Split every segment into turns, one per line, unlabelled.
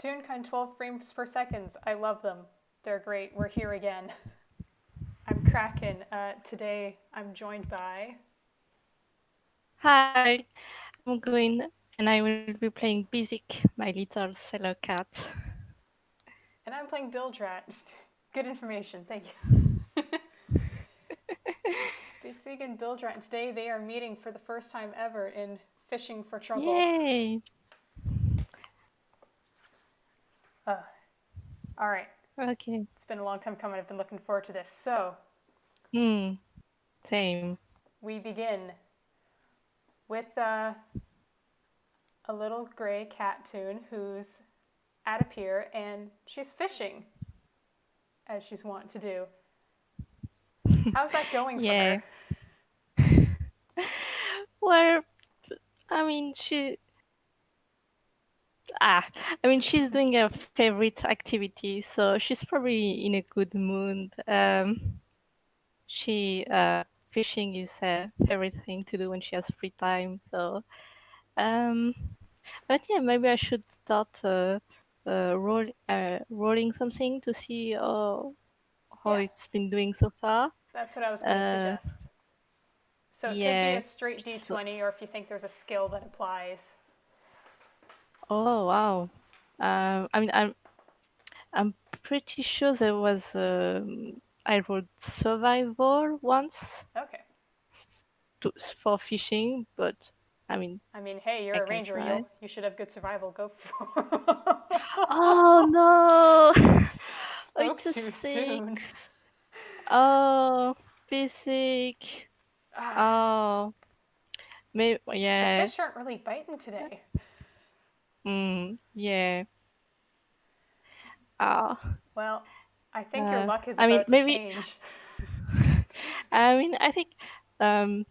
Toonkind 12 frames per second. I love them. They're great. We're here again. I'm Kraken. Today I'm joined by.
Hi, I'm Gwyn, and I will be playing Bisig, my little sailor cat.
And I'm playing Bilgerat. Good information. Thank you. Bisig and Bilgerat. And today they are meeting for the first time ever in Fishing for Trouble.
Yay!
Uh, all right.
Okay.
It's been a long time coming. I've been looking forward to this. So
Hmm. Same.
we begin with a little gray cat toon who's at a pier and she's fishing, as she's wont to do. How's that going for
Yeah.
her?
Well, I mean, she's doing her favorite activity, so she's probably in a good mood. Fishing is her favorite thing to do when she has free time. So, um, but yeah, maybe I should start rolling something to see how
Yeah,
it's been doing so far.
that's what I was going to
Uh,
suggest. So it could be a
yeah.
straight
So,
d20, or if you think there's a skill that applies.
oh wow. I'm pretty sure there was I rolled survival once
Okay.
s- for fishing, but I mean
I mean, hey,
I
you're a
can
ranger.
try.
You should have good survival. Go for.
Oh no! Oh,
Spoke
it's a
too soon.
6. Oh, basic.
Ah,
Oh, maybe
the
yeah.
fish aren't really biting today.
Yeah. Oh,
Well, I think your luck is
I mean
about to
maybe.
change.
I think um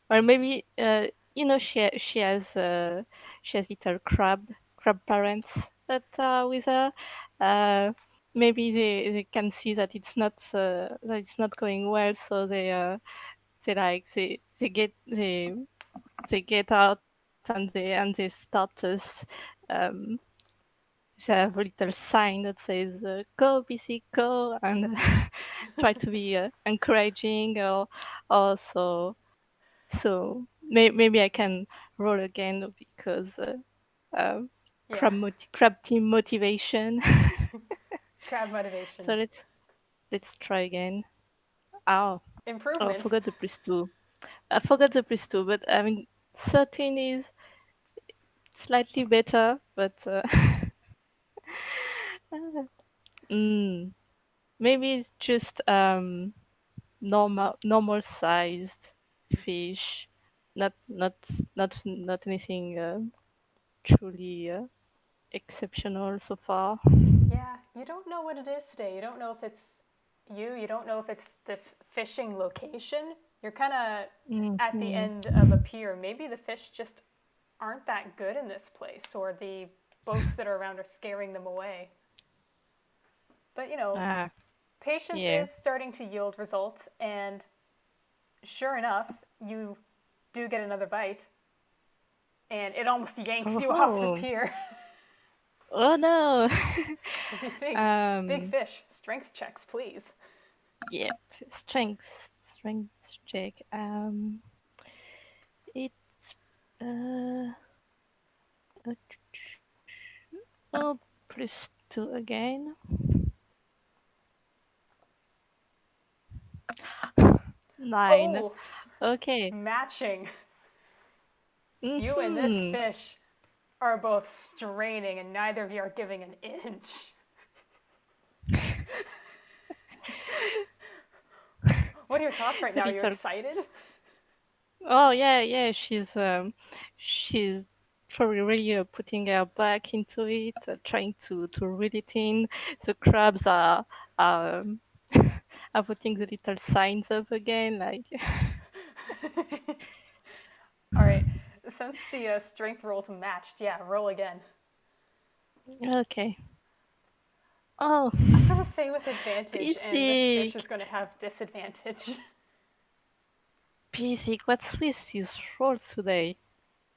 or maybe she has little crab parents that are with her. Uh, Maybe they can see that it's not going well, so they get out and they start us. Um, they have a little sign that says "Go, BC, go," and try to be encouraging or maybe I can roll again because um,
Yeah,
crab team motivation.
crab motivation.
So let's try again. Oh, I
Improvement.
forgot the plus two. I forgot the plus two, but I mean 13 is slightly better, but mm, maybe it's just normal sized fish, not not not anything truly exceptional so far.
Yeah, you don't know what it is today. You don't know if it's you. You don't know if it's this fishing location. You're kind of at the
Hmm.
end of a pier. Maybe the fish just aren't that good in this place, or the boats that are around are scaring them away. But
Ah,
patience
yeah.
is starting to yield results, and sure enough, you do get another bite, and it almost yanks you off the
Oh,
pier.
oh no.
So Bisig, big
um,
fish, strength checks, please.
yeah. Strength check. It's uh, uh, oh, plus two again. 9.
Oh,
Okay.
matching. You and this
Hmm.
fish are both straining, and neither of you are giving an inch. What are your thoughts right
It's a
now? Are you
little.
excited?
Oh yeah. She's probably really putting her back into it, trying to reel it in. The crabs are are putting the little signs up again, like.
All right. Since the strength rolls matched, yeah, roll again.
Okay. Oh,
I'm gonna say with advantage, and this fish is
basic,
gonna have disadvantage.
basic. What's with these rolls today?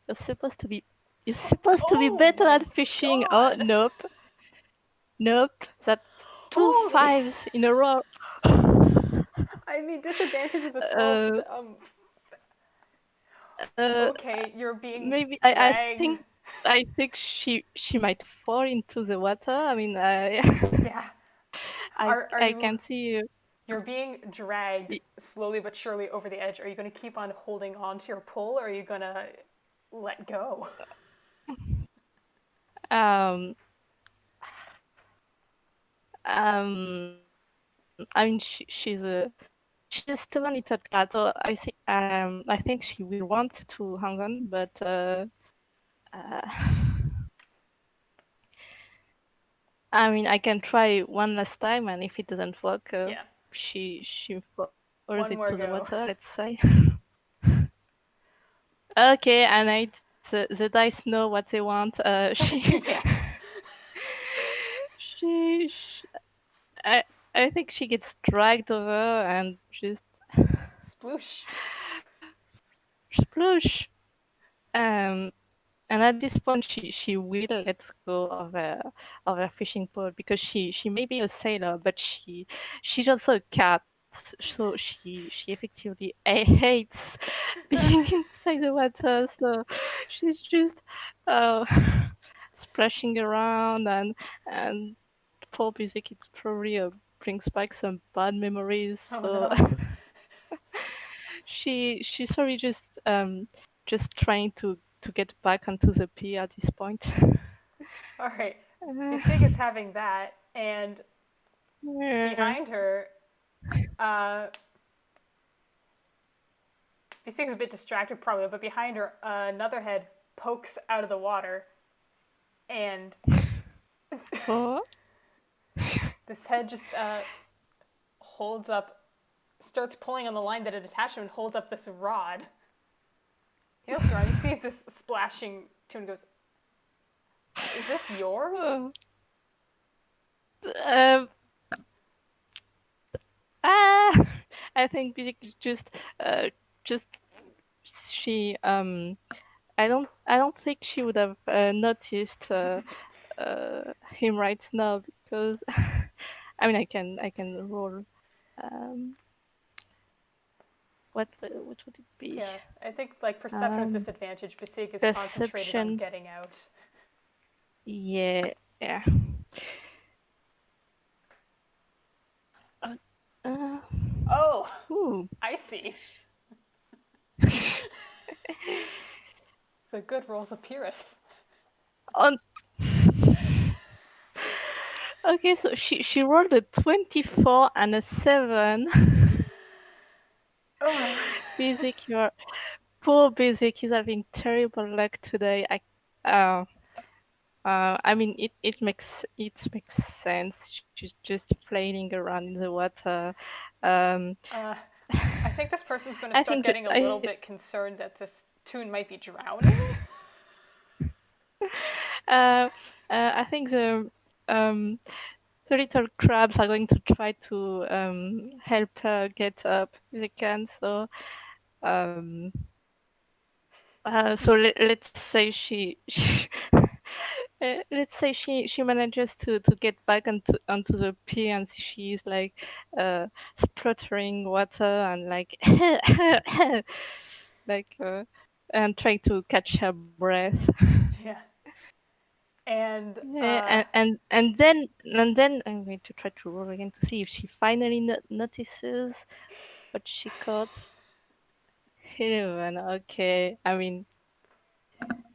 You're supposed to be You're supposed to be
Oh
better
my
at fishing. Oh,
god!
nope. Nope. That's two
Holy!
fives in a row.
I mean, disadvantage is a 12.
Uh, uh,
Okay, you're being
maybe
dragged.
I think she might fall into the water. I mean,
Yeah. Are
I
you?
can see you.
You're being dragged slowly but surely over the edge. Are you going to keep on holding on to your pull, or are you going to let go?
Um, I mean, she's a stubborn little cat, so I think she will want to hang on, but uh, I mean, I can try one last time, and if it doesn't work,
Yeah.
she falls into
One
the
more
water.
go.
Let's say. Okay, and the dice know what they want.
Yeah.
She, sh I think she gets dragged over and just
Sploosh.
sploosh. Um, and at this point, she will let go of her fishing pole because she may be a sailor, but she's also a cat, so she effectively hates being inside the water. So she's just uh, splashing around and poor Bisig, it probably brings back some bad memories.
Oh
So
no.
she's probably just trying to get back onto the pier at this point.
All right.
Uh,
Bisig is having that, and
yeah.
behind her, uh, Bisig's a bit distracted probably, but behind her, another head pokes out of the water, and
Oh,
this head just holds up, starts pulling on the line that it attached to, and holds up this rod. He looks around, he sees this splashing tune, and goes, "Is this yours?"
oh. Um, ah, I think basically just she I don't think she would have noticed him right now because I mean I can roll um what would it be?
Yeah, I think like perception with
Um,
disadvantage, Bisig is concentrated on
Perception.
getting out.
Yeah, yeah. Uh, uh,
Oh,
ooh.
I see. The good rolls appeareth.
On. Okay, so she rolled a 24 and a 7.
Oh my
Basic, you're poor Basic. He's having terrible luck today. I mean, it makes sense. She's just flailing around in the water. Um,
god. I think this person's going to
I
start
think that
getting a little bit concerned that this tune might be drowning.
uh, I think um the little crabs are going to try to help her get up if they can. So um, let's say let's say she manages to get back onto the pier and she's like spluttering water and like like and trying to catch her breath.
Yeah. And
Yeah, and then I'm going to try to roll again to see if she finally notices what she caught. 11. Okay, I mean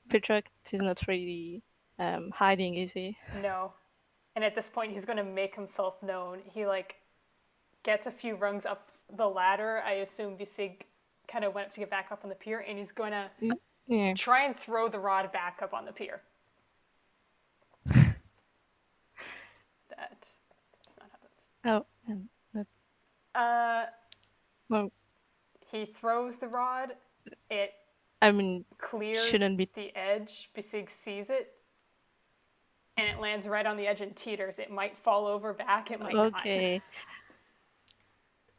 Petrarch is not really hiding, is he?
no. And at this point, he's going to make himself known. He like gets a few rungs up the ladder. I assume Bisig kind of went up to get back up on the pier, and he's going to
Yeah.
try and throw the rod back up on the pier. That does not have
Oh, not,
that.
well,
He throws the rod. It
I mean,
clears
shouldn't be.
the edge. Bisig sees it, and it lands right on the edge and teeters. It might fall over back. It might not.
Okay.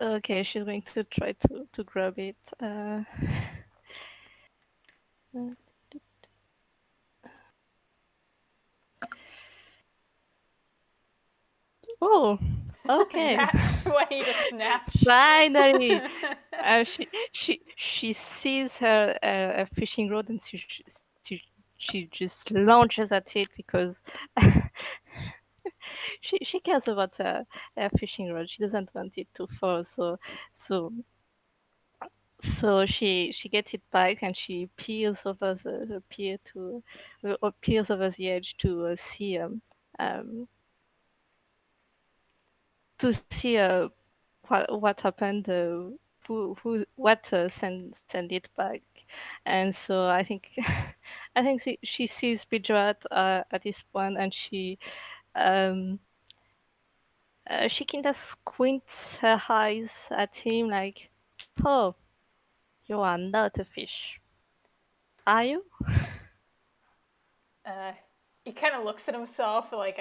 Okay, she's going to try to grab it. Uh, Oh, okay.
That's when he just snaps.
Finally, she sees her a fishing rod and she just launches at it because she cares about a fishing rod. She doesn't want it to fall. So she gets it back and she peers over the pier to or peers over the edge um to see what happened, who what send it back, and so I think I think she sees Bilgerat at this point, and um she kind of squints her eyes at him like, "Oh, you are not a fish, are you?"
uh, he kind of looks at himself like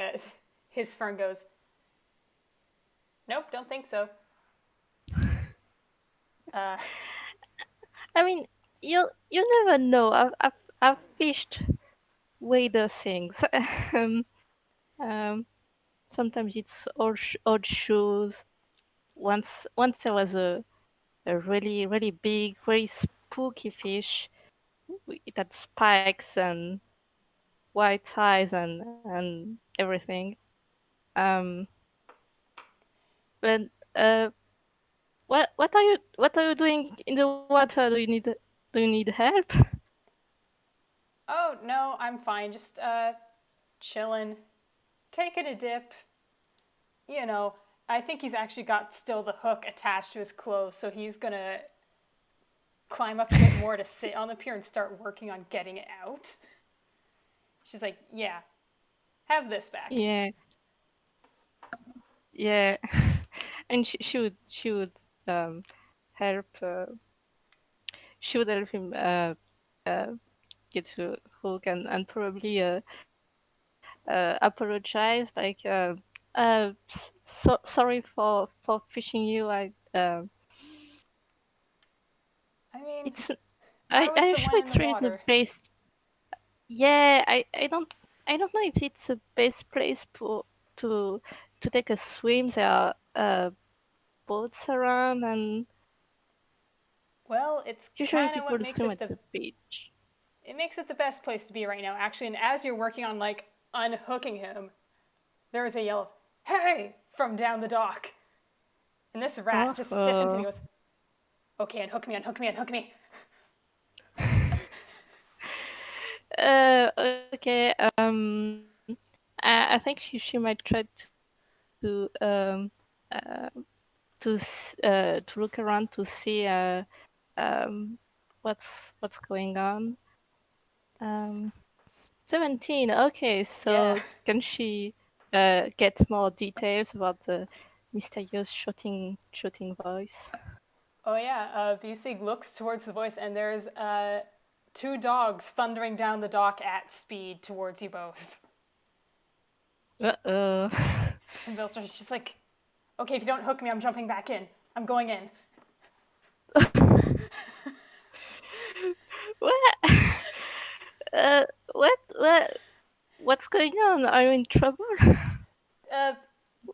his friend goes, "Nope, don't think so." Uh,
I mean, you never know. I've fished weirder things. um, um, Sometimes it's odd shoes. Once there was a really big, very spooky fish. It had spikes and white eyes and everything. Um, but what are you doing in the water? Do you need help?
oh no, I'm fine. Just chilling, taking a dip. You know, I think he's actually got still the hook attached to his clothes, so he's gonna climb up a bit more to sit on the pier and start working on getting it out. She's like, "Yeah, have this back."
Yeah, yeah. And she would um help help him uh get to hook and probably apologize like sorry for fishing you.
I mean,
It's
I was
I'm
the
sure
one in the
it's really the
water.
best. Yeah, I don't know if it's the best place to to take a swim. There are boats around, and
Well, it's
usually
kind of
people
what makes
swim
it
at the beach.
the best place to be right now, actually. And as you're working on like unhooking him, there is a yell of "Hey!" from down the dock, and this rat
Oh,
just stiffens and he goes, "Okay, unhook me, unhook me, unhook me."
okay. I think she might try to uh, to look around to see um what's going on. Um, 17. Okay,
Yeah.
so can she get more details about the mysterious shooting voice?
Oh yeah. Bisig looks towards the voice, and there's two dogs thundering down the dock at speed towards you both.
Uh-oh.
And Viltra's just like, "Okay, if you don't hook me, I'm jumping back in. I'm going in."
What? Uh, what's going on? Are you in trouble?
Uh,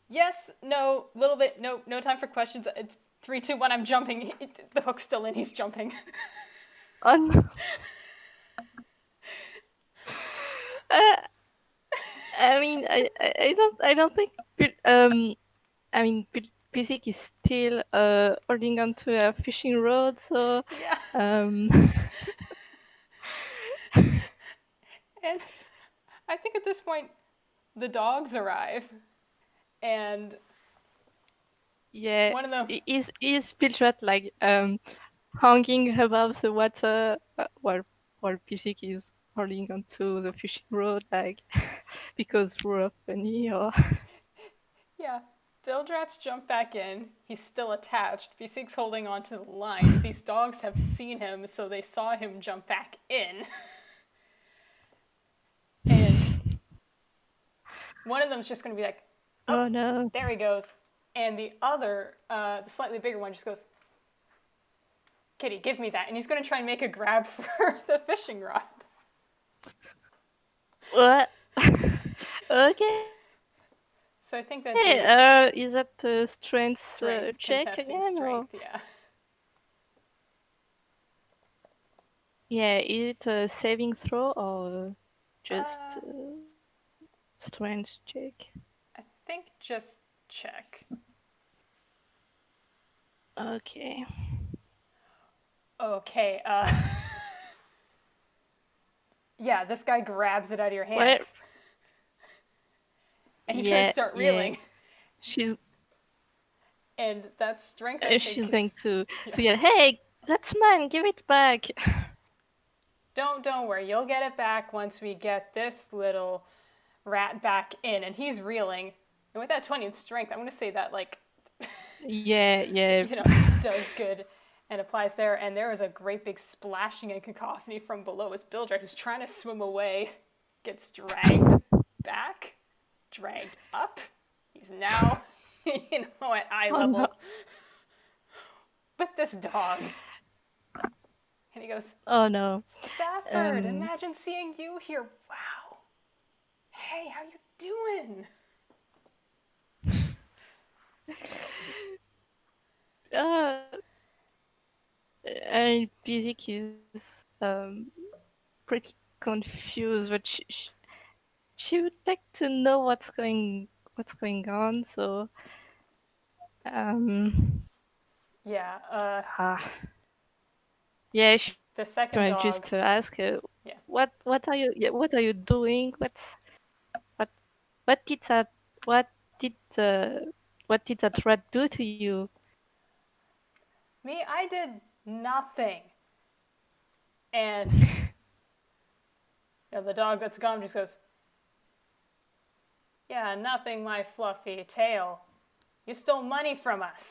yes, no, little bit, no, no time for questions. It's 3, 2, 1. I'm jumping. The hook's still in. He's jumping.
Oh no. Uh, I don't think I mean Bisik is still holding on to a fishing rod, so
Yeah.
um
And I think at this point, the dogs arrive, and
yeah,
one of them,
is Pilchat like hanging above the water while Bisik is holding onto the fishing rod like because we're funny or
yeah, Vildrat's jumped back in. He's still attached. Bisig's holding onto the line. These dogs have seen him, so they saw him jump back in. And one of them's just going to be like, "Oh,
oh no.
there he goes." And the other, the slightly bigger one, just goes, "Kitty, give me that." And he's going to try and make a grab for the fishing rod.
What? Okay.
So I think that'd
Hey,
be
is that a strength
strength,
check
contesting
again, or
strength. Yeah.
yeah, is it a saving throw or just
Uh,
strength check?
I think just check.
Okay.
Okay. Yeah, this guy grabs it out of your
Well,
hands, and he's gonna
yeah,
start
yeah.
reeling.
She's
And that strength, I
she's
think, is
going
yeah.
to yell, "Hey, that's mine! Give it back!"
Don't worry, you'll get it back once we get this little rat back in, and he's reeling. And with that 20 in strength, I'm gonna say that like,
Yeah, yeah.
does good and applies there. And there is a great big splashing and cacophony from below as Bilgerat, who's trying to swim away, gets dragged back, dragged up. He's now, at eye
Oh no!
level with this dog. And he goes,
Oh no!
Stafford,
Um.
imagine seeing you here. Wow. Hey, how you doing?
Uh. And Bisig is pretty confused, but she would like to know what's going on. So um.
Yeah,
Ah. Yeah, she
the
might
second
just
dog.
ask her,
Yeah.
what are you, yeah, what are you doing? What what did that what did what did that rat do to you?
Me, I did nothing. And the dog that's gone just goes, yeah, nothing, my fluffy tail. You stole money from us.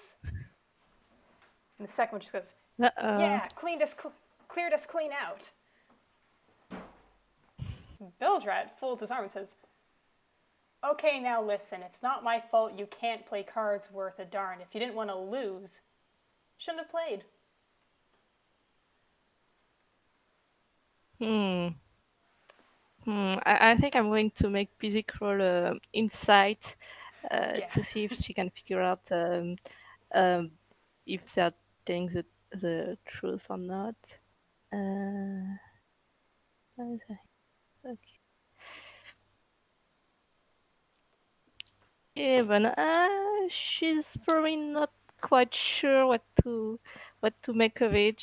And the second one just goes,
Uh-oh.
yeah, cleared us clean out. Bilgerat folds his arm and says, okay, now listen, it's not my fault you can't play cards worth a darn. If you didn't want to lose, shouldn't have played.
Hmm. I think I'm going to make Bisig roll insight
Yeah.
to see if she can figure out um, if they're telling the truth or not. Uh, okay. 11. She's probably not quite sure what to make of it.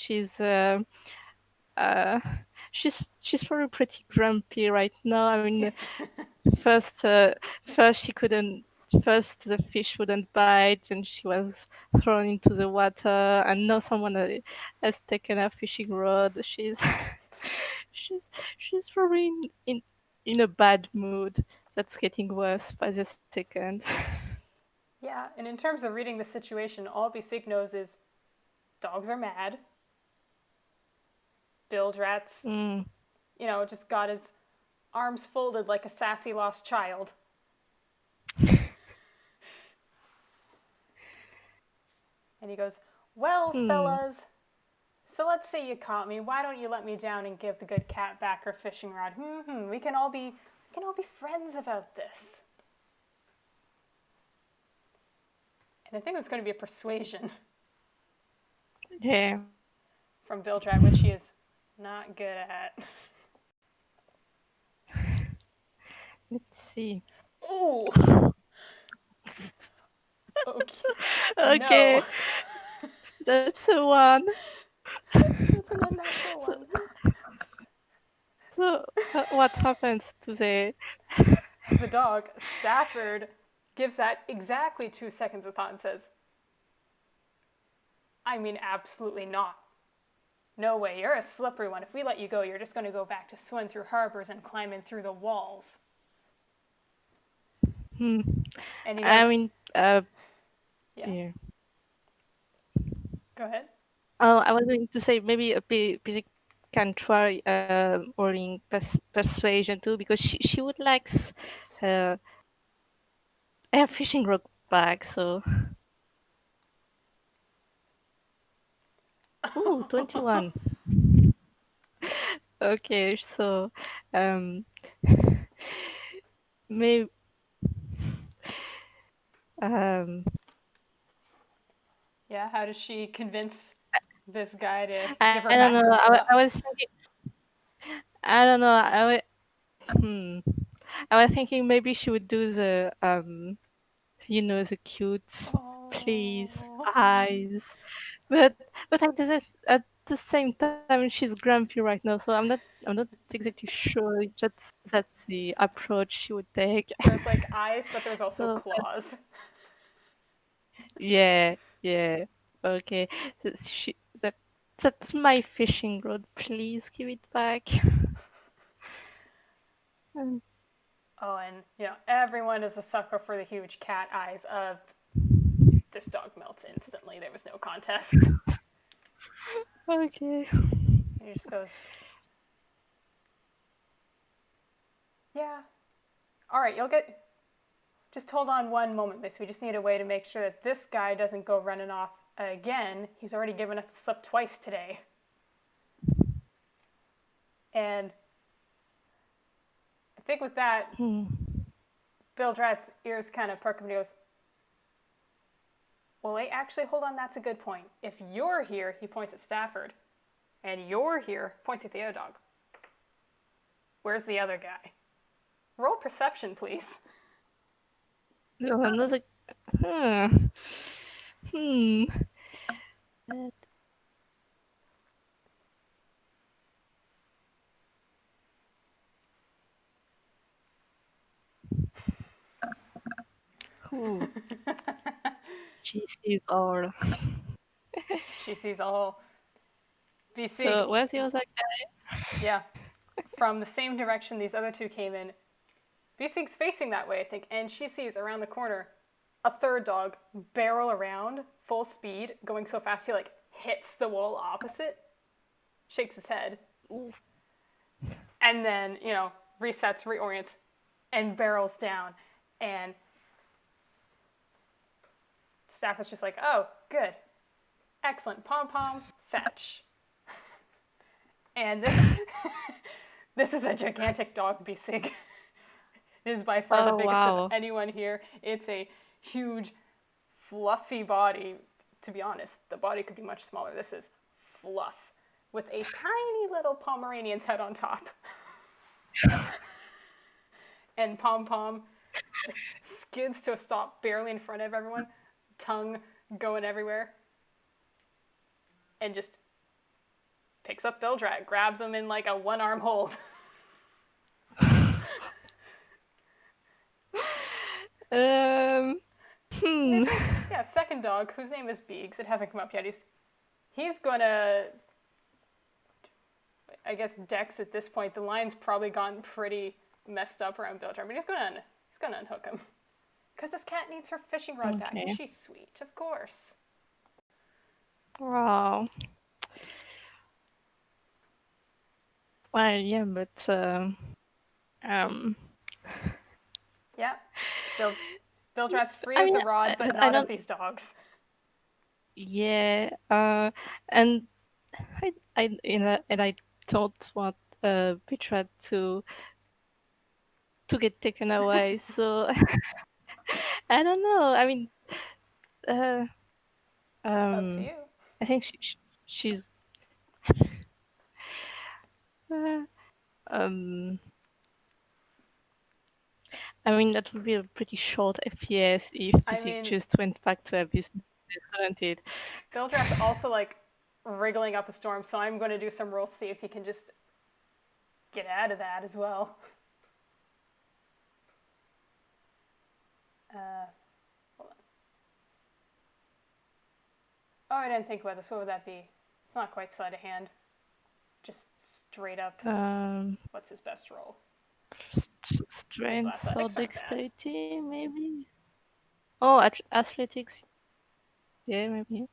Uh, she's probably pretty grumpy right now. I mean, first first she couldn't first the fish wouldn't bite and she was thrown into the water, and now someone has taken her fishing rod. She's she's probably in a bad mood that's getting worse by the second.
Yeah, and in terms of reading the situation, all Bisig knows is dogs are mad. Bildrat's,
Mm.
just got his arms folded like a sassy lost child. And he goes, well,
Hmm.
fellas, so let's say you caught me. Why don't you let me down and give the good cat back her fishing rod? We can all be friends about this. And I think it's going to be a persuasion
Yeah.
from Bildrat, which he is not good at.
Let's see.
Ooh, okay. No.
Okay, that's a one.
That's an unnatural
So,
one.
what happens to the?
The dog, Stafford, gives that exactly 2 seconds of thought and says, I mean, absolutely not. No way, you're a slippery one. If we let you go, you're just going to go back to swim through harbors and climb in through the walls.
Hmm.
And he
I
goes,
mean,
yeah,
yeah.
go ahead.
Oh, I was going to say maybe a basic can try rolling persuasion too, because she would like her her fishing rod back. So, ooh, 21. Okay, so um, maybe Um,
Yeah, how does she convince this guy to give her
I don't
back
know.
her stuff?
I was thinking. I don't know. Hmm. I was thinking maybe she would do the cute, please
Oh.
eyes, but at the same time she's grumpy right now, so I'm not exactly sure that's the approach she would take.
There's like eyes, but there's also
So
claws.
yeah, yeah, okay. So that's my fishing rod. Please give it back. Um,
Oh, and everyone is a sucker for the huge cat eyes. This dog melts instantly. There was no contest.
okay.
He just goes, yeah. All right, you'll get. Just hold on one moment, miss. We just need a way to make sure that this guy doesn't go running off again. He's already given us the slip twice today. And I think with that,
Hmm.
Bilgerat's ears kind of perk up and he goes, well, wait, actually, hold on, that's a good point. If you're here, he points at Stafford, and you're here, points at the other dog. Where's the other guy? Roll perception, please.
So another. Huh. Hmm. That- Ooh, she sees all.
She sees all. Bisig,
So where's the other
yeah, from the same direction these other two came in. Bisig's facing that way, I think, and she sees around the corner a third dog barrel around full speed, going so fast he like hits the wall opposite, shakes his head,
guy?
and then resets, reorients, and barrels down. And Staff is just like, oh, good, excellent, pom pom, fetch. And this this is a gigantic dog, Bisig. It is by far the
Oh
biggest of
wow.
anyone here. It's a huge, fluffy body. To be honest, the body could be much smaller. This is fluff with a tiny little Pomeranian's head on top. And Pom Pom just skids to a stop barely in front of everyone, tongue going everywhere, and just picks up Bilgerat, grabs him in like a one arm hold.
Um.
And I
Hmm.
think, yeah, second dog, whose name is Beegs, it hasn't come up yet. He's gonna, I guess, Dex at this point. The line's probably gotten pretty messed up around Bilgerat, but he's gonna unhook him. Because this cat needs her fishing rod back, and
Okay.
she's sweet, of course.
Wow. Well, yeah, but um.
Yeah, Bill, Bilgerat's free
I
of
mean,
the rod, but
but I
not of
don't.
these dogs.
Yeah. And I don't want Petra to get taken away. So I don't know. I mean, uh,
Up to
um,
you.
I think she's uh, um. I mean, that would be a pretty short FPS if
I
Bisig
mean,
just went back to her business, wouldn't it?
Bilgerat's also like wriggling up a storm, so I'm going to do some rolls to see if he can just get out of that as well. Uh, hold on. Oh, I didn't think about this. What would that be? It's not quite sleight of hand. Just straight up.
Um,
What's his best roll? His
Strength or
athletics aren't bad.
dexterity, maybe? Oh, athletics, yeah, maybe.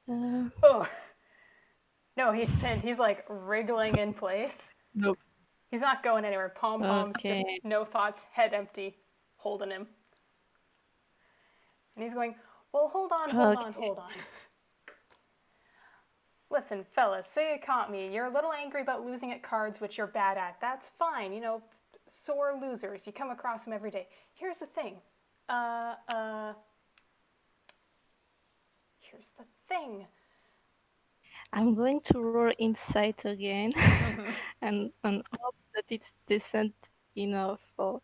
Uh,
Oh no, he's pinned. He's like wriggling in place.
nope.
He's not going anywhere. Pom poms, just
Okay.
no thoughts, head empty, holding him. And he's going, well, hold on, hold on,
Okay.
hold on. Listen, fellas, so you caught me. You're a little angry about losing at cards, which you're bad at. That's fine. Sore losers. You come across them every day. Here's the thing. Uh, uh, here's the thing.
I'm going to roll insight again and hope that it's decent enough for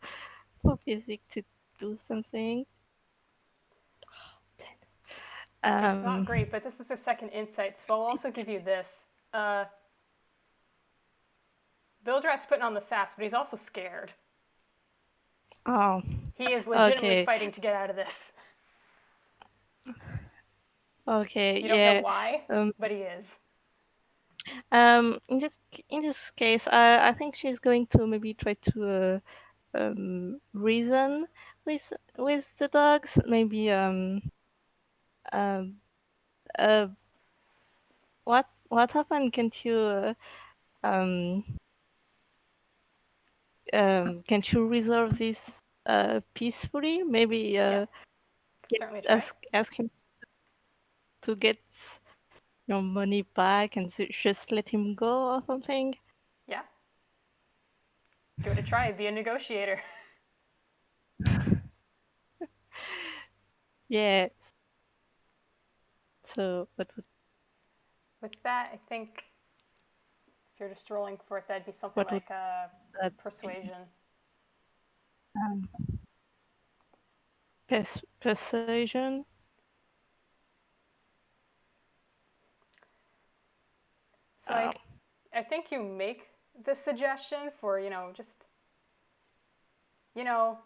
Bisig to do something.
It's not
Um,
great, but this is her second insight, so I'll also give you this. Uh, Bilgerat's putting on the sass, but he's also scared.
oh,
He is legitimately
okay,
fighting to get out of this.
okay,
You don't know
yeah.
why,
Um,
but he is.
in this case, I think she's going to maybe try to reason with the dogs. Maybe um uh what happened? Um can't you resolve this peacefully? Maybe
Yeah, certainly try.
ask him to get your money back and to just let him go or something.
Yeah, give it a try. Be a negotiator.
Yeah. So
With that, I think if you're just rolling for it, that'd be something
what would
like
that be?
persuasion.
Um, persuasion.
So
Oh.
I think you make the suggestion for, just, you know,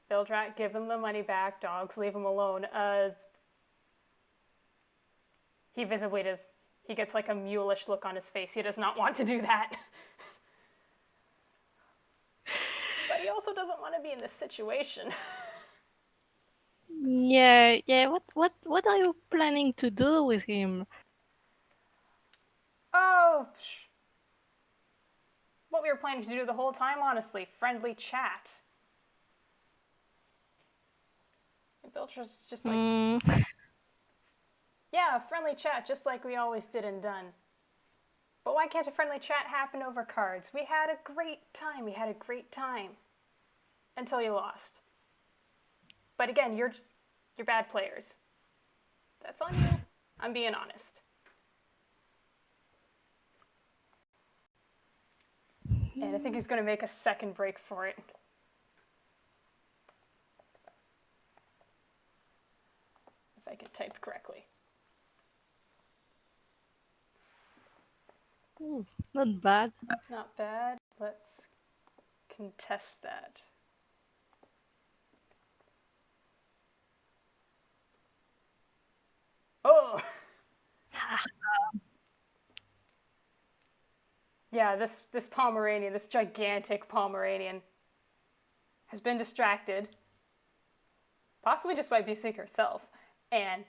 Bilgerat, give them the money back, dogs, leave them alone. He visibly does, he gets like a mulish look on his face. He does not want to do that. But he also doesn't want to be in this situation.
Yeah, yeah. What are you planning to do with him?
Oh, what we were planning to do the whole time, honestly. Friendly chat. And Bilgerat's just like,
Mm,
yeah, friendly chat, just like we always did and done. But why can't a friendly chat happen over cards? We had a great time. We had a great time. Until you lost. But again, you're bad players. That's on you. I'm being honest. And I think he's going to make a second break for it. If I get typed correctly.
ooh, not bad.
Not bad. Let's contest that. Oh! Yeah, this Pomeranian, this gigantic Pomeranian, has been distracted, possibly just by Bisig herself, and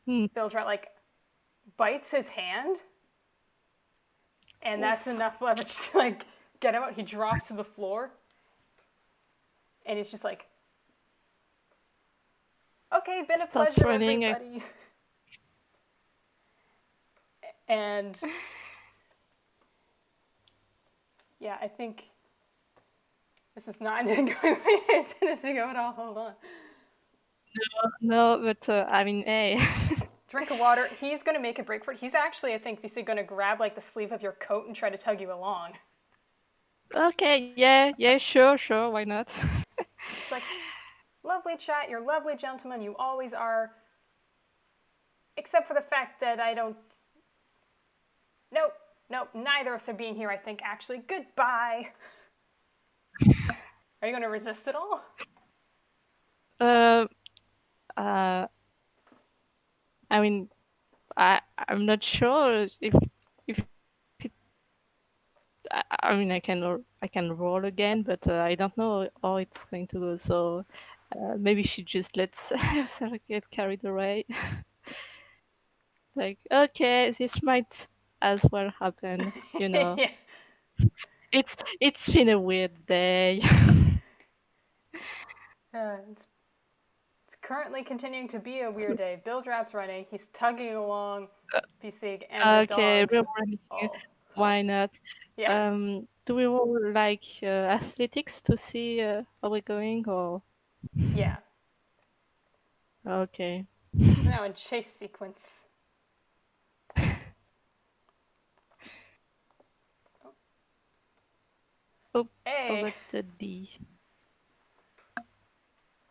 Hmm.
Bilgerat like bites his hand, and that's
Oof.
enough leverage to like get him out. He drops to the floor, and he's just like, "Okay, been a
Starts
pleasure,
running.
everybody." And yeah, I think this is not going the way I intended to go at all. Hold on.
No, but I mean, hey.
Drink of water. He's going to make a break for it. He's actually, I think, Bisig going to grab like the sleeve of your coat and try to tug you along.
Okay, yeah, yeah, sure, why not?
Just like, lovely chat, you're lovely gentlemen, you always are. Except for the fact that I don't. Nope, nope, neither of us are being here, I think, actually. Goodbye. Are you going to resist at all?
Uh, uh, I mean, I'm not sure if it, I mean I can roll again, but I don't know how it's going to go. So maybe she just lets herself get carried away. Like, okay, this might as well happen. You know,
Yeah.
it's been a weird day.
It's currently continuing to be a weird day. Bilgerat's running, he's tugging along Bisig, and the
Okay,
dogs.
we're running.
Oh, oh,
Why not?
yeah.
Do we roll like athletics to see how we're going, or?
Yeah.
Okay.
We're now in chase sequence.
Oh,
Hey.
forgot the D.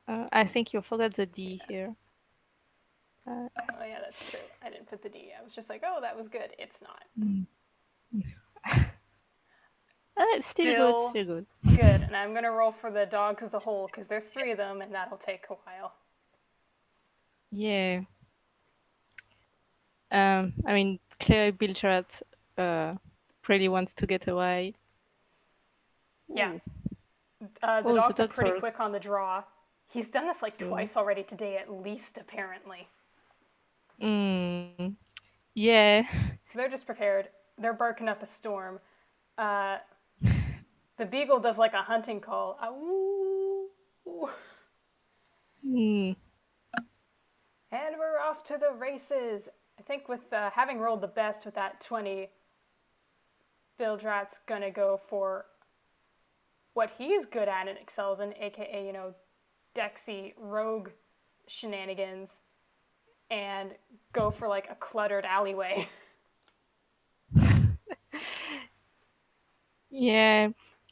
I think you forgot the D here. Uh,
Oh yeah, that's true. I didn't put the D. I was just like, oh, that was good. It's not.
mm. It's still good,
Still
still good.
good. And I'm gonna roll for the dogs as a whole because there's 3 of them, and that'll take a while.
Yeah. I mean, clearly Bilgerat really wants to get away.
Yeah.
Ooh.
The
Oh, the
dogs are
dogs
pretty
are
quick on the draw. He's done this like
cool.
twice already today, at least, apparently.
Mm. Yeah.
So they're just prepared. They're barking up a storm. Uh, the beagle does like a hunting call. Ooh.
Mm.
And we're off to the races. I think with having rolled the best with that 20, Bildrat's gonna go for what he's good at and excels in, aka, Dexy rogue shenanigans, and go for like a cluttered alleyway.
Yeah.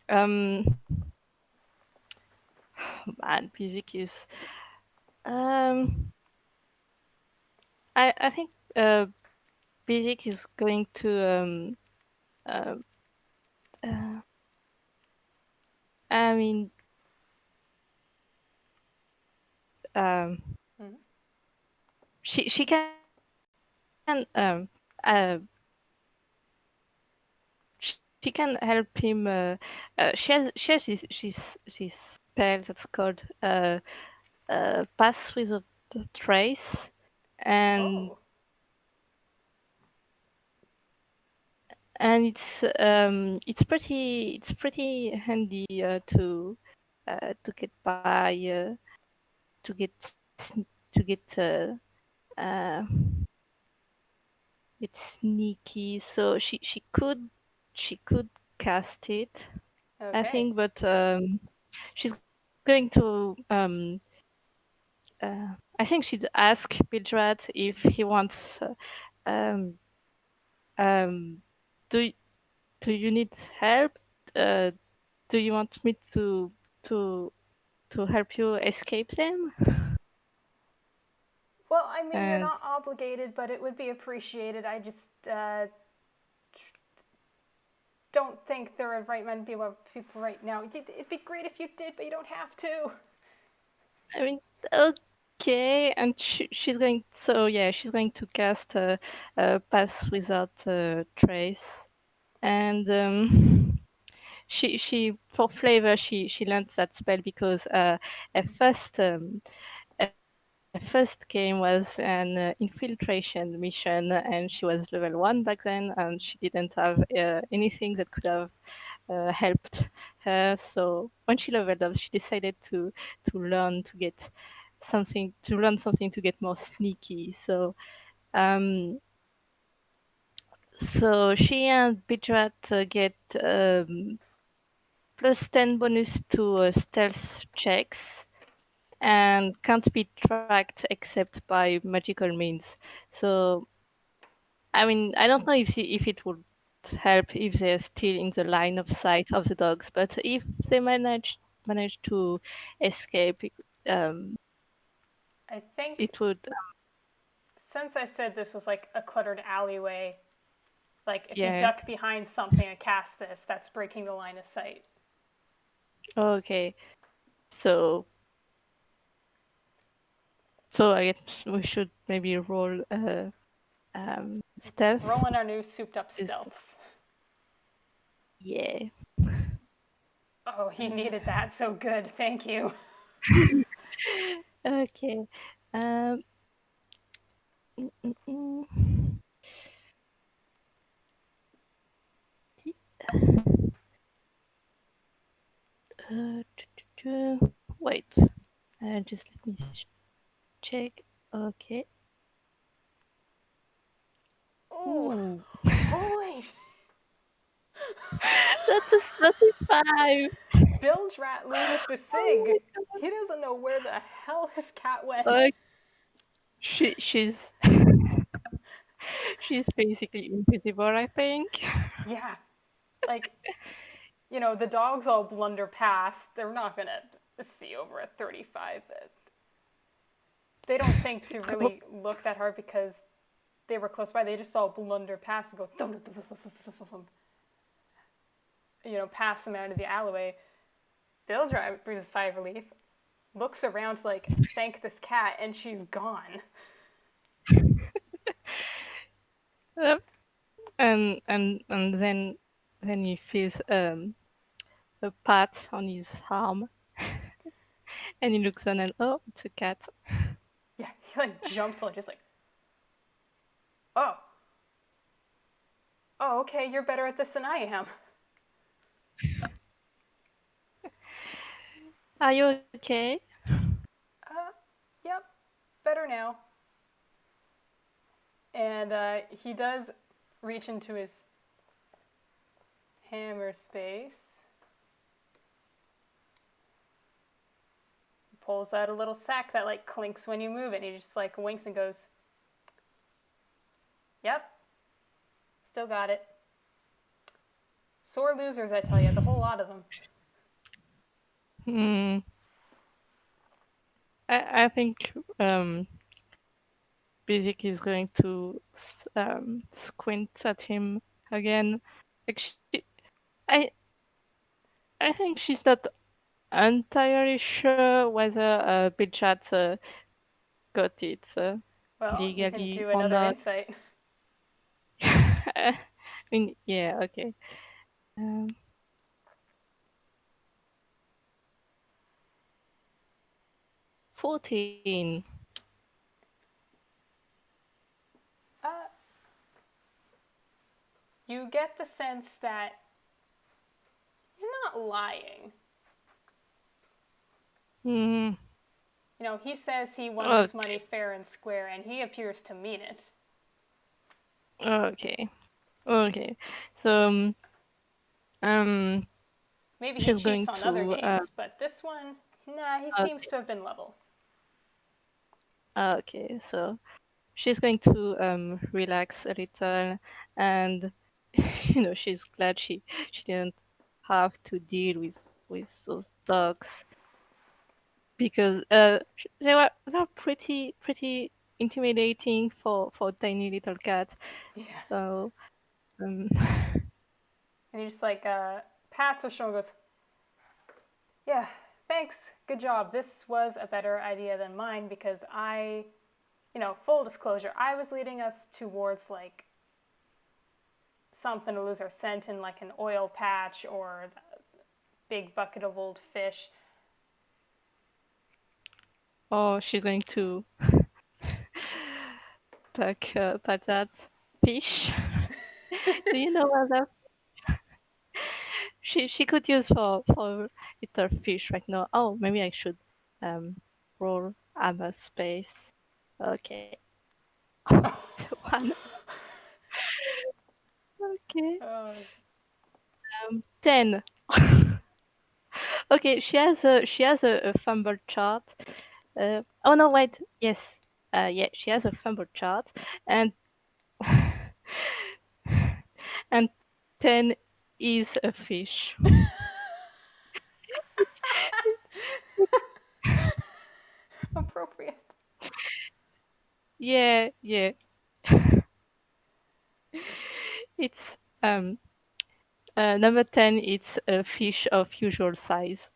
Um. Man, Bisig is. Um. I think Bisig is going to uh, uh I mean um
Mhm.
she can uh she can help him. She has this spell that's called pass without a trace, and
Oh,
it's pretty handy to get by to get to uh it's sneaky. So she could cast it, I
okay.
think, but she's going to I think she'd ask Bilgerat if he wants um um do y- do you need help? Uh, do you want me to to help you escape them?
Well, I mean, you're
And
not obligated, but it would be appreciated. I just don't think there are right men people right now. It'd be great if you did, but you don't have to.
I mean, okay, and she's going. So yeah, she's going to cast a pass without trace, and she for flavor she learned that spell because her first game was an infiltration mission, and she was level 1 back then, and she didn't have anything that could have helped her. So when she leveled up, she decided to learn to get something to get more sneaky. Um, so she and Bidrat get plus 10 bonus to stealth checks and can't be tracked except by magical means. So, I mean, I don't know if it would help if they're still in the line of sight of the dogs, but if they manage to escape, um,
I think
it would,
since I said this was like a cluttered alleyway, like if you
yeah.
duck behind something and cast this, that's breaking the line of sight.
Okay, so I guess we should maybe roll stealth.
Rolling our new souped up
Is
stealth.
yeah.
Oh, he
Uh,
needed that so good. Thank you.
okay. Um. mm, mm, mm. Wait. Just let me check. Okay.
Oh,
Ooh,
holy!
that's a 35.
Bilgerat loses
Oh
Bisig. He doesn't know where the hell his cat
my God.
went.
She's she's basically invisible, I think.
Yeah, like, the dogs all blunder past. They're not gonna see over a 35. They don't think to really look that hard because they were close by. They just saw blunder past and go thump, thump, thump, thump, thump, thump, thump, past them out of the alleyway. Bill breathes a sigh of relief, looks around to like thank this cat, and she's gone.
Yep. And then he feels a pat on his arm, and he looks on and oh, it's a cat.
Yeah, he like jumps like just like, oh, oh, okay, you're better at this than I am.
Are you okay?
Yep, better now. And he does reach into his hammer space, pulls out a little sack that like clinks when you move it, and he just like winks and goes, yep, still got it. Sore losers, I tell you, the whole lot of them.
Hmm. I think Bisig is going to squint at him again. Like I I think she's not entirely sure whether Bilgerat got it
Well, you can
legally
do
or
another
not.
insight.
I mean, yeah, okay. Um, 14.
Uh, you get the sense that he's not lying.
Mm,
He says he won this
okay,
money fair and square, and he appears to mean it.
okay, okay. So, um,
Maybe he
she's
cheats
going
on other
to,
games, but this one, nah, he seems
okay,
to have been level.
okay, so she's going to relax a little, and she's glad she didn't have to deal with those dogs because they were pretty intimidating for a tiny little cat.
Yeah.
So um,
And he just like pats her shoulder and goes, yeah, thanks, good job. This was a better idea than mine because full disclosure, I was leading us towards like something to lose our scent in like an oil patch or a big bucket of old fish.
oh, she's going to pack that fish. Do you know what that she could use for little fish right now? Oh, maybe I should um roll armor space. Okay, it's a one. Okay,
Oh,
10. Okay, she has a fumble chart. Oh no, wait. Yes. Yeah, she has a fumble chart, and and 10 is a fish. It's it's
appropriate.
yeah. It's number 10. It's a fish of usual size.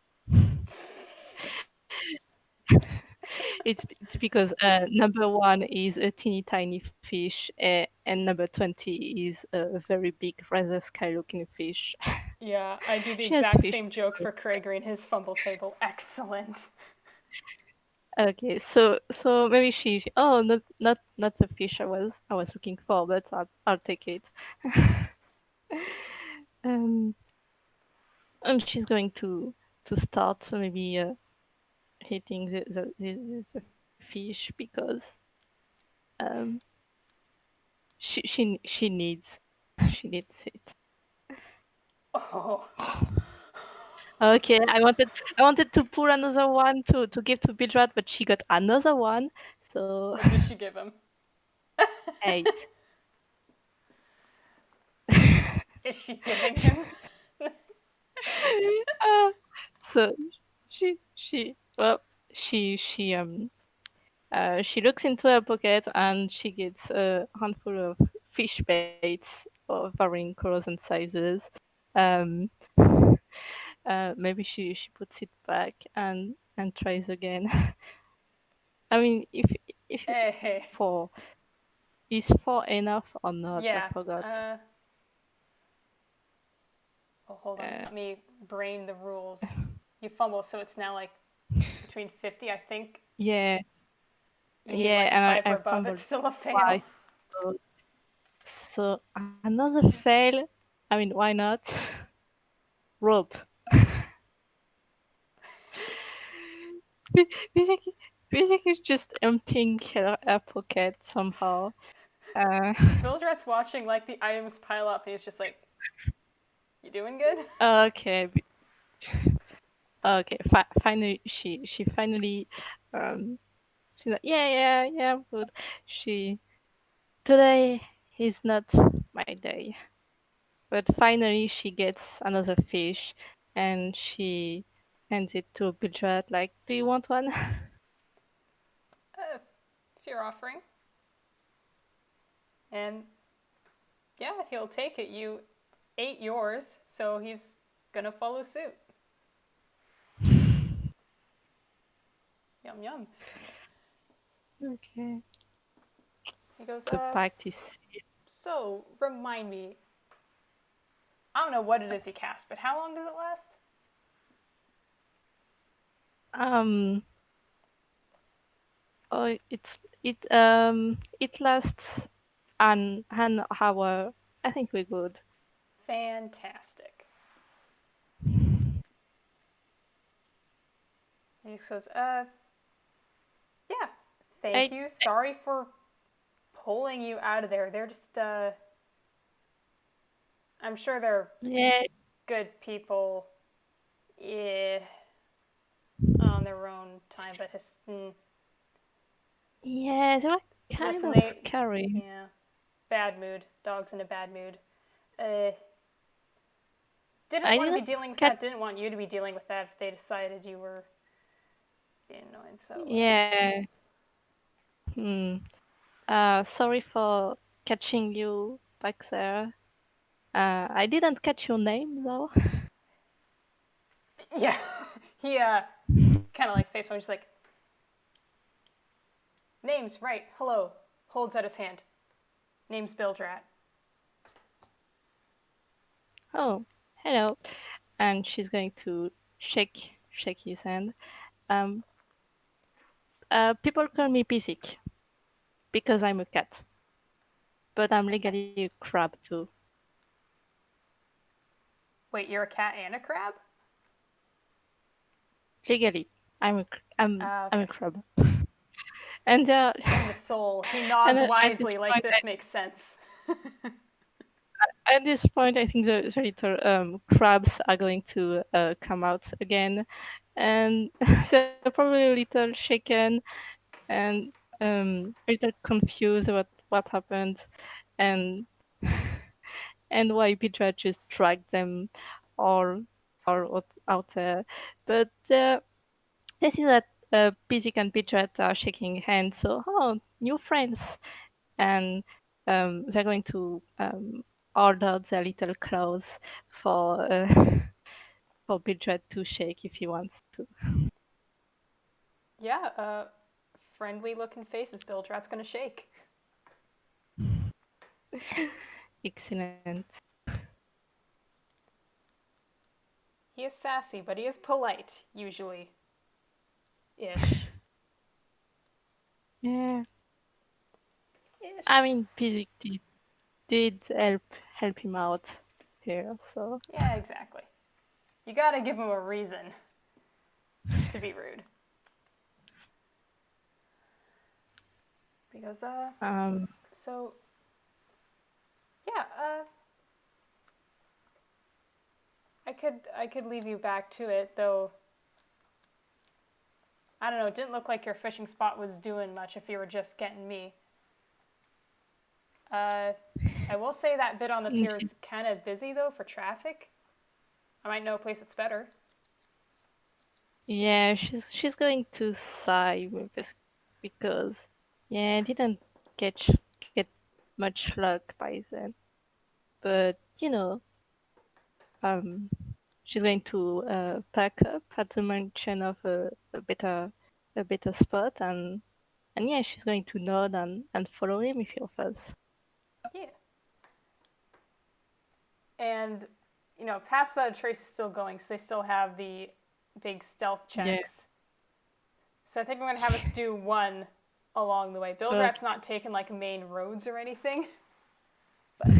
It's because number 1 is a teeny tiny fish, and number 20 is a very big, rather sky looking fish.
Yeah, I do the
She has
exact
fish.
same joke for Krager in his fumble table. Excellent.
Okay, so maybe oh, not the fish I was looking for, but I'll take it. um, and she's going to start maybe hitting the fish because um she needs she needs it.
Oh,
Okay, I wanted to pull another one to give to Bilgerat, but she got another one, so
What did she give him?
8.
Is she giving him?
Uh, so well she looks into her pocket and she gets a handful of fish baits of varying colors and sizes. Um, Maybe she puts it back and tries again. I mean, if
Hey.
4 is 4 enough or not? I
Yeah.
forgot.
Oh, hold on.
Uh,
Let me brain the rules. You fumble, so it's now like between 50. I think
yeah,
you need
yeah,
like
and
five or
I
above.
fumbled
It's still a fail.
twice. So another fail. I mean, why not? Rope. Bi- Basically, basically just emptying her pocket somehow. Uh,
Bilgerat's watching like the items pile up, and he's just like, "You doing good?"
okay, okay. Finally, she finally, um, she's like, yeah, I'm good. She Today is not my day, but finally she gets another fish, and she hands it to Bilgerat. Like, do you want one?
If you're offering, and yeah, he'll take it. You ate yours, so he's gonna follow suit. Yum yum.
Okay.
He goes,
The pact is
so remind me. I don't know what it is he casts, but how long does it last?
um oh it lasts an hour. I think we're good.
Fantastic. He says, yeah, thank
I
you. Sorry for pulling you out of there. They're just, I'm sure they're
Yeah,
good people, yeah, on their own time, but
yeah, they were kind
listen,
of
they,
scary.
yeah, bad mood. Dog's in a bad mood. Uh, didn't
I
want to be
didn't
dealing with
get.
that. Didn't want you to be dealing with that if they decided you were being annoying. So,
Yeah. Hmm. Sorry for catching you back there. I didn't catch your name though.
yeah, he kind of like face one, just like name's right. Hello. Holds out his hand. Name's Bilgerat.
Oh, hello. And she's going to shake his hand. Um, People call me Bisig because I'm a cat, but I'm
Okay.
legally a crab too.
Wait, you're a cat and a crab?
Legally, I'm a
Okay.
crab. And
In the soul, he nods
at this
wisely, like
point,
this makes sense.
I think the little crabs are going to come out again, and they're probably a little shaken and a little confused about what happened, and why Pidra just dragged them all out there. But they see that Pizik and Pidra are shaking hands, so new friends, and they're going to hold out their little claws for for Pidra to shake if he wants to.
Yeah, friendly looking faces. Bilgerat's gonna shake.
Excellent.
He is sassy, but he is polite, usually. Ish.
Yeah, I
Ish.
mean, Pizik did help him out here, so
Yeah, exactly. You gotta give him a reason to be rude. Because,
um
so, yeah, I could leave you back to it, though. I don't know, it didn't look like your fishing spot was doing much if you were just getting me. I will say that bit on the pier is kind of busy, though, for traffic. I might know a place that's better.
Yeah, she's going to sigh because yeah, I didn't get much luck by then. But um, she's going to pack up at the mention of a better spot, and yeah, she's going to nod and follow him if he offers.
Yeah. And, past that, Trace is still going, so they still have the big stealth
Yeah.
checks. So I think I'm going to have us do one along the way. Bilgerat's not taking, like, main roads or anything. But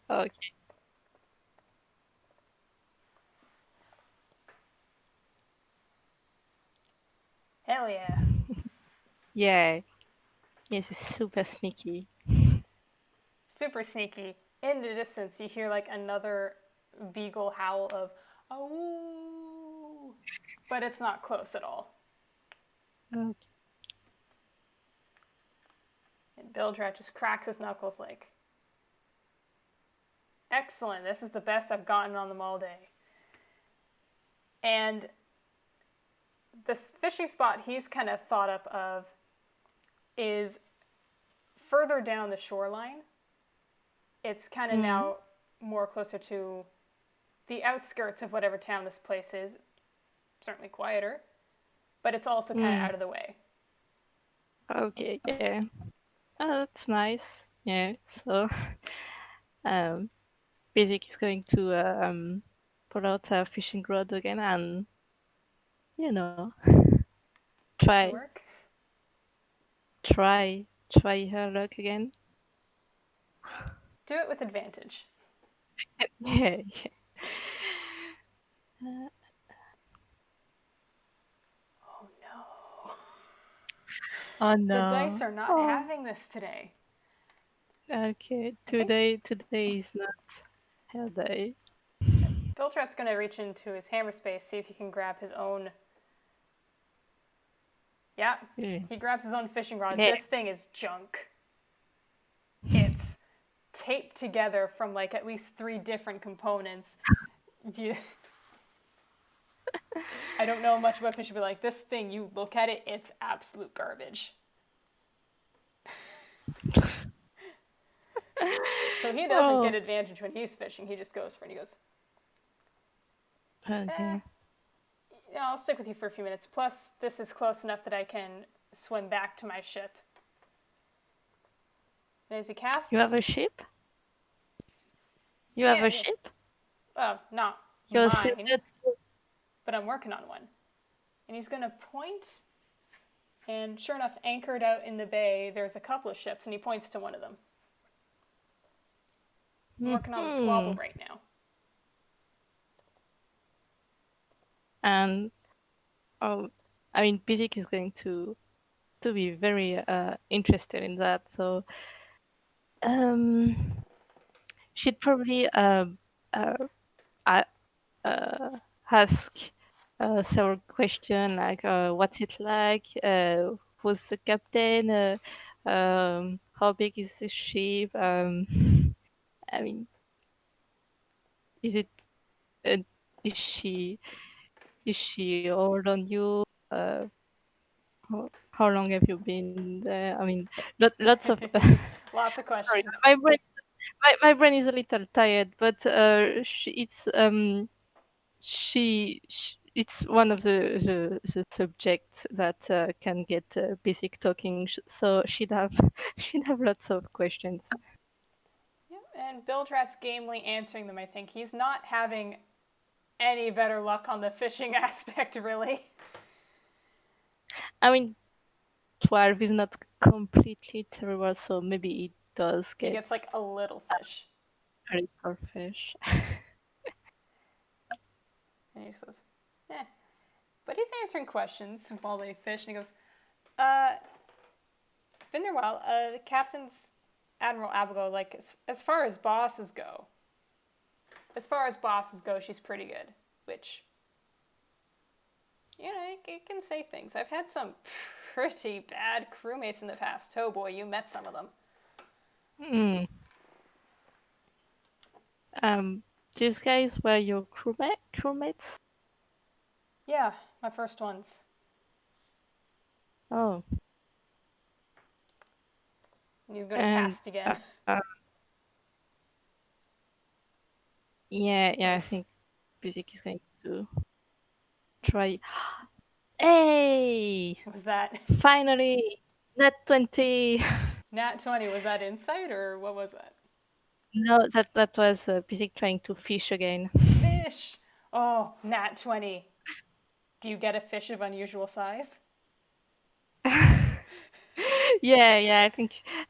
Okay.
hell yeah.
Yeah. Yes, it's super sneaky.
Super sneaky. In the distance, you hear, like, another beagle howl of, oh, but it's not close at all.
Okay.
And Bilgerat just cracks his knuckles like, excellent, this is the best I've gotten on them all day. And this fishing spot he's kind of thought up of is further down the shoreline. It's kind of now more closer to the outskirts of whatever town this place is. Certainly quieter, but it's also kind of out of the way.
Okay, yeah. Oh, that's nice. Yeah, so um, Bisig is going to pull out a fishing rod again and, you know,
Put it to
try,
work.
try, try her luck again.
Do it with advantage.
Yeah,
Oh no.
Oh
The
no.
dice are not
Oh.
having this today.
Okay,
I think
today is not her day.
Bilgerat's going to reach into his hammer space, see if he can grab his own. Yeah, he grabs his own fishing rod.
Yeah.
This thing is junk. It's taped together from like at least 3 different components. I don't know much about fishing, but like this thing, you look at it, it's absolute garbage. So he doesn't get advantage when he's fishing. He just goes for it. And he goes,
Okay.
I'll stick with you for a few minutes. Plus, this is close enough that I can swim back to my ship. And as he casts...
You have a ship? You have a ship?
Not
You're
mine,
that.
but I'm working on one. And he's going to point, and sure enough, anchored out in the bay, there's a couple of ships, and he points to one of them. I'm working on the squabble right now.
And I mean, Bisik is going to be very interested in that. So she'd probably uh, ask several questions like what's it like, who's the captain, how big is the ship, I mean, is it uh, is she old on you, how long have you been there? I mean, lots of
Lots of
sorry,
questions.
my brain is a little tired, but it's one of the subjects that can get basic talking, so she'd have she'd have lots of questions.
Yep, and Bilgerat's gamely answering them, I think. He's not having any better luck on the fishing aspect, really.
I mean, 12 is not completely terrible, so maybe it does
He
get
gets like a little fish.
a little fish.
And he says, But he's answering questions while they fish, and he goes, been there a while. The captain's Admiral Abigail, like, as far as bosses go, as far as bosses go, she's pretty good. Which, it can say things. I've had some pretty bad crewmates in the past. Oh boy, you met some of them.
Mm. Um, these guys were your crewmates?
Yeah, my first ones.
Oh,
And he's gonna
and
cast again.
uh, yeah, I
Oof.
think Bisig is going to try. Hey,
Was that
finally, net 20.
Nat 20? Was that insight or what was that?
No, that was Bisig trying to fish again.
Fish! Oh, Nat 20. Do you get a fish of unusual size?
Yeah,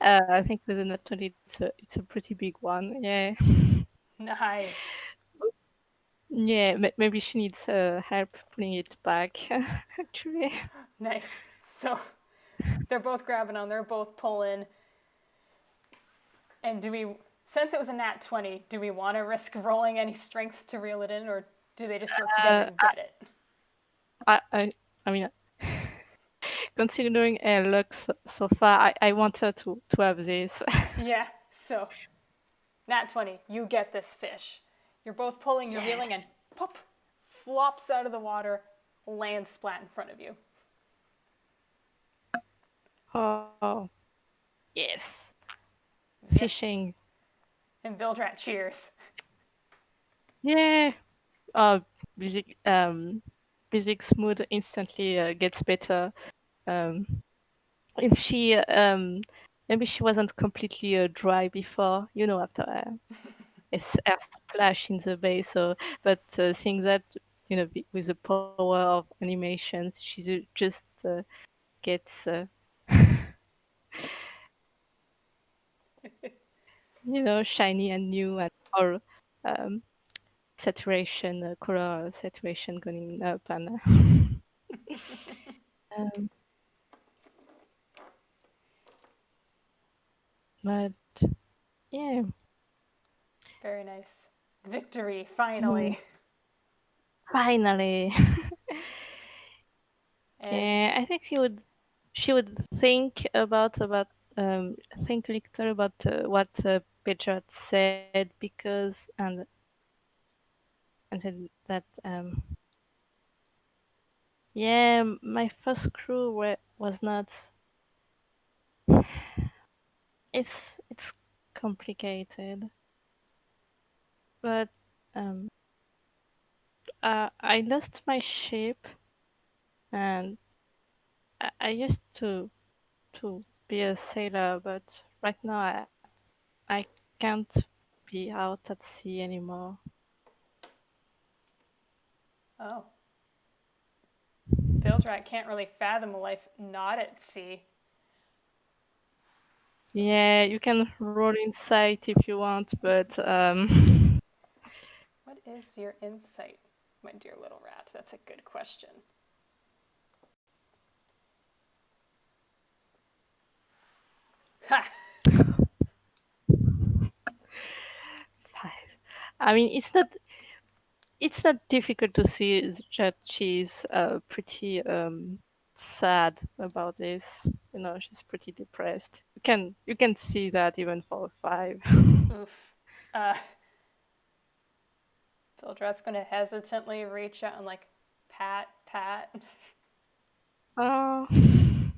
I think with a net 20, it's a pretty big one. Yeah,
Nice.
yeah. Maybe she needs help putting it back. Actually,
Nice. So they're both grabbing on, they're both pulling. And since it was a nat 20, do we want to risk rolling any strength to reel it in, or do they just work together
uh,
and get it?
I mean, considering her luck so far, I want her to have this.
Yeah, so nat 20, you get this fish. You're both pulling, you're reeling, and
Yes.
pop, flops out of the water, lands splat in front of you.
Oh, yes.
Yes.
Fishing.
And Bilgerat cheers.
Yeah. Uh, basic Basic's mood instantly gets better. Um, if she maybe she wasn't completely dry before, after a splash in the bay. So, but seeing that, with the power of animations, she just gets shiny and new and all um, saturation, color saturation going up and. Um, but yeah,
Very nice. Victory,
mm,
finally.
finally.
And
Yeah, I think she would think a little about what Bilgerat said because and said that yeah, my first crew was not. It's complicated, but um, I lost my ship and I used to be a sailor, but right now I can't be out at sea anymore.
oh, Bilgerat can't really fathom a life not at sea.
Yeah, you can roll insight if you want, but
What is your insight, my dear little rat? That's a good question. Ha!
5. I mean, it's not difficult to see that she's pretty sad about this. She's pretty depressed. You can see that even for a 5.
Oof. Uh, Bilgerat's gonna hesitantly reach out and pat, pat.
Oh,
He's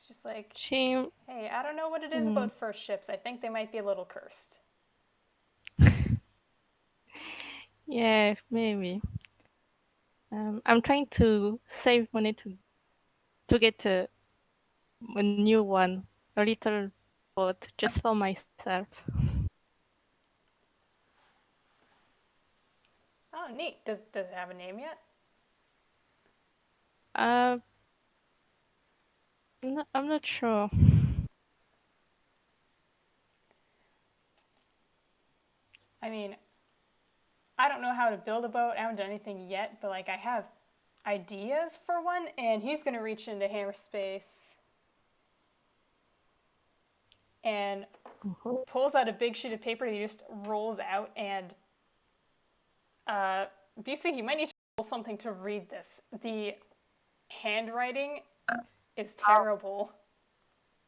just like,
she.
hey, I don't know what it is
mm,
about first ships. I think they might be a little cursed.
yeah, maybe. I'm trying to save money to get a new one, a little boat, just for myself.
Oh, neat. Does it have a name yet?
Uh, no, I'm not sure.
I mean, I don't know how to build a boat. I haven't done anything yet, but I have ideas for one, and he's gonna reach into hammer space and
Mhm.
pulls out a big sheet of paper that he just rolls out. And Bisig, you might need to roll something to read this. The handwriting is terrible.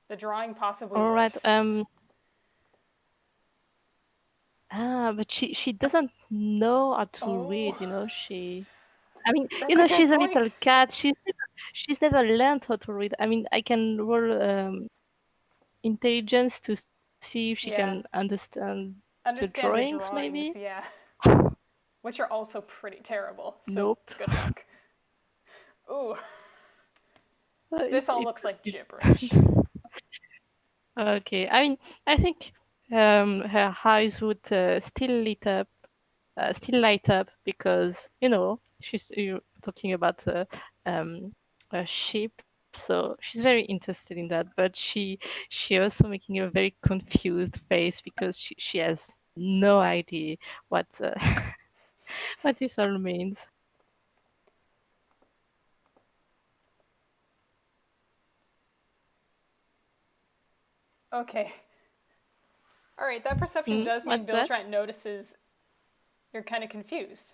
The drawing possibly
All right.
worse.
But she doesn't know how to
Oh,
read. I mean,
that's a good
she's a little
point.
cat. She's never learned how to read. I mean, I can roll intelligence to see if she
Yeah,
can understand the
understand the
drawings,
drawings,
maybe.
yeah, which are also pretty terrible. So
Nope.
good luck. Ooh, this all
It's
looks like
it's
gibberish.
okay. I mean, I think her eyes would still light up because you're talking about a sheep, so she's very interested in that. But she also making a very confused face because she has no idea what what this all means.
Okay, all right, that perception does mean
What's that?
Bilgerat notices you're kind of confused.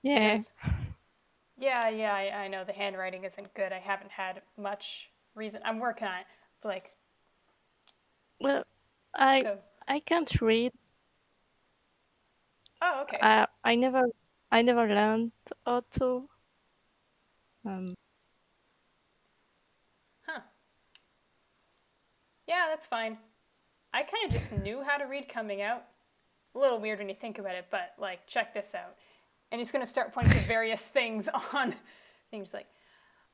He
Yeah.
goes, yeah, I know the handwriting isn't good. I haven't had much reason. I'm working on it. But like,
Well, I
so,
I can't read.
oh, okay.
I never learned how to. Um,
Huh. Yeah, that's fine. I kind of just knew how to read coming out. A little weird when you think about it, but like, check this out. And he's going to start pointing to various things on things like,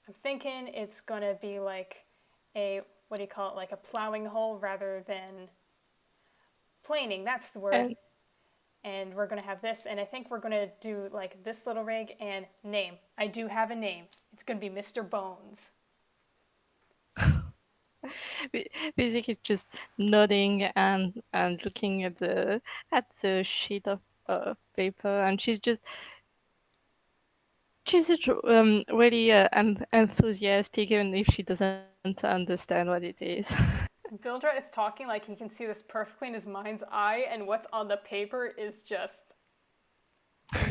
I'm thinking it's going to be like a, what do you call it, like a plowing hole rather than planing. That's the word.
and
And we're going to have this, and I think we're going to do like this little rig and name. I do have a name. It's going to be Mr. Bones.
Basically just nodding and looking at the sheet of paper, and she's just really enthusiastic, even if she doesn't understand what it is.
Bildred is talking like he can see this perfectly in his mind's eye, and what's on the paper is just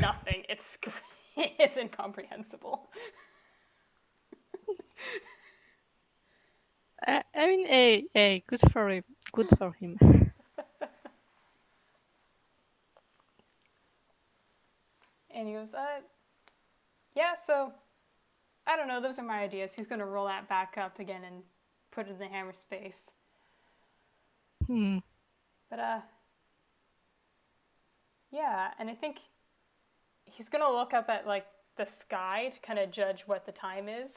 nothing. It's it's incomprehensible.
I mean, hey, good for him. Good for him.
And he goes, yeah, so I don't know. Those are my ideas. He's going to roll that back up again and put it in the hammer space.
Hmm.
But, yeah, and I think he's going to look up at, like, the sky to kind of judge what the time is.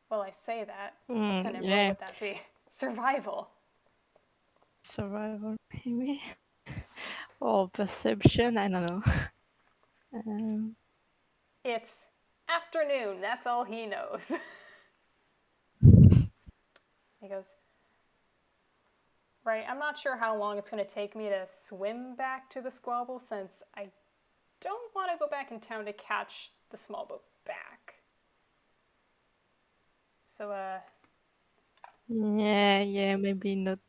Well, I say that. What kind of roll
Yeah.
would that be? Survival.
Survival, maybe. Or perception. I don't know. Um,
It's afternoon. That's all he knows. He goes, right, I'm not sure how long it's going to take me to swim back to the squabble since I don't want to go back in town to catch the small boat back. So,
yeah, maybe not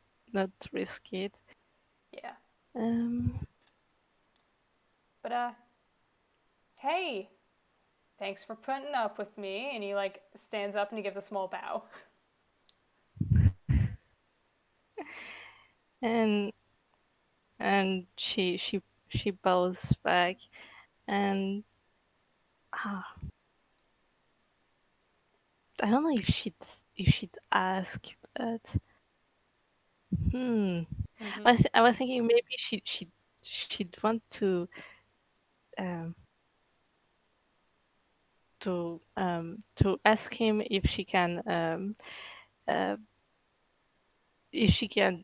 risk it.
yeah.
Um,
But, hey, thanks for putting up with me. And he, like, stands up and he gives a small bow.
and and she bows back, and ah, I don't know if she'd ask, but hmm.
Mm-hmm.
I was thinking maybe she'd want um to ask him uh if she can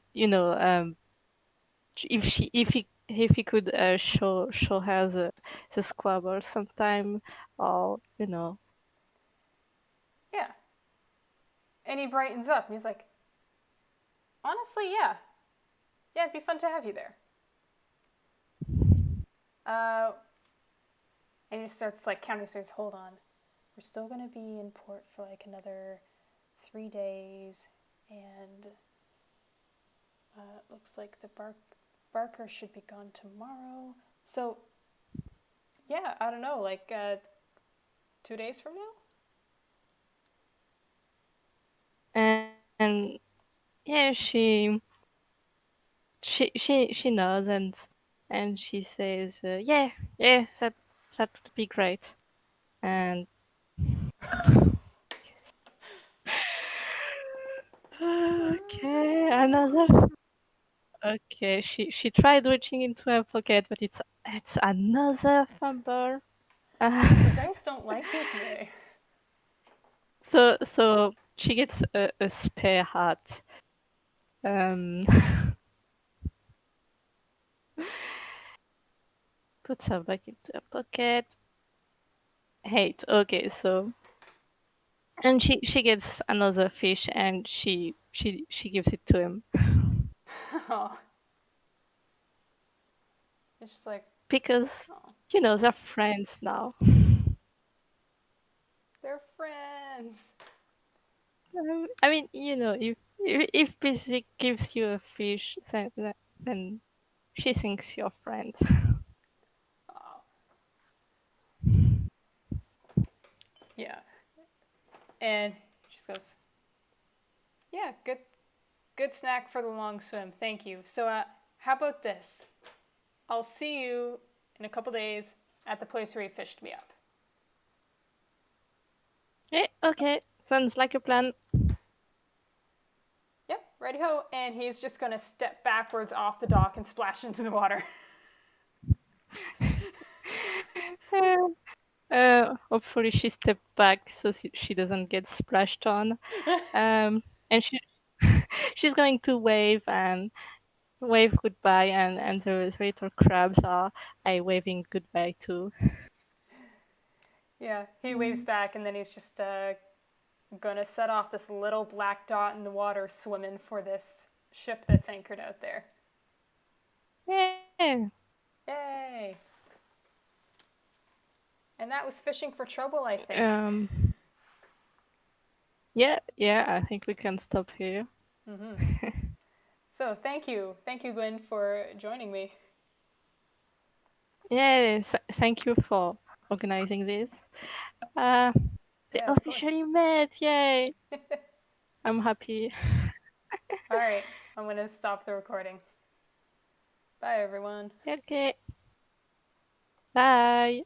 if he could show her the squabble sometime, or
Yeah. And he brightens up and he's like, honestly, yeah. Yeah, it'd be fun to have you there. Uh, and he starts, like, counting. So he's, hold on. we're still gonna be in port for like another 3 days, and looks like the Barker should be gone tomorrow. So yeah, I don't know, like 2 days from now.
And yeah, she nods and she says, "Yeah, yeah, that would be great." And okay, another. Okay, she tried reaching into her pocket, but it's another fumble.
The
Uh,
dice don't like you today.
so she gets a spare hat. Um, puts her back into her pocket. Hey, okay, so and she gets another fish and she gives it to him
Oh, it's just like,
because
oh,
they're friends now.
they're friends.
I mean, if Bisig gives you a fish, then she thinks you're friend.
Oh, yeah. And she just goes, yeah, good snack for the long swim. Thank you. So, how about this? I'll see you in a couple days at the place where you fished me up.
Yeah, okay, sounds like a plan.
Yep, righty ho. And he's just gonna step backwards off the dock and splash into the water.
Hopefully she stepped back so she doesn't get splashed on. And she's going to wave goodbye, and the little crabs are waving goodbye too.
Yeah, he waves
Mm.
back, and then he's just gonna set off this little black dot in the water swimming for this ship that's anchored out there.
Yeah.
Yay! And that was fishing for trouble, I think.
Um. Yeah. I think we can stop here.
Mm-hmm. So thank you, Gwen, for joining me.
Yes. Thank you for organizing this. Uh, they
Yeah, of course.
officially met. Yay! I'm happy.
All right, I'm gonna stop the recording. Bye, everyone.
Okay. Bye.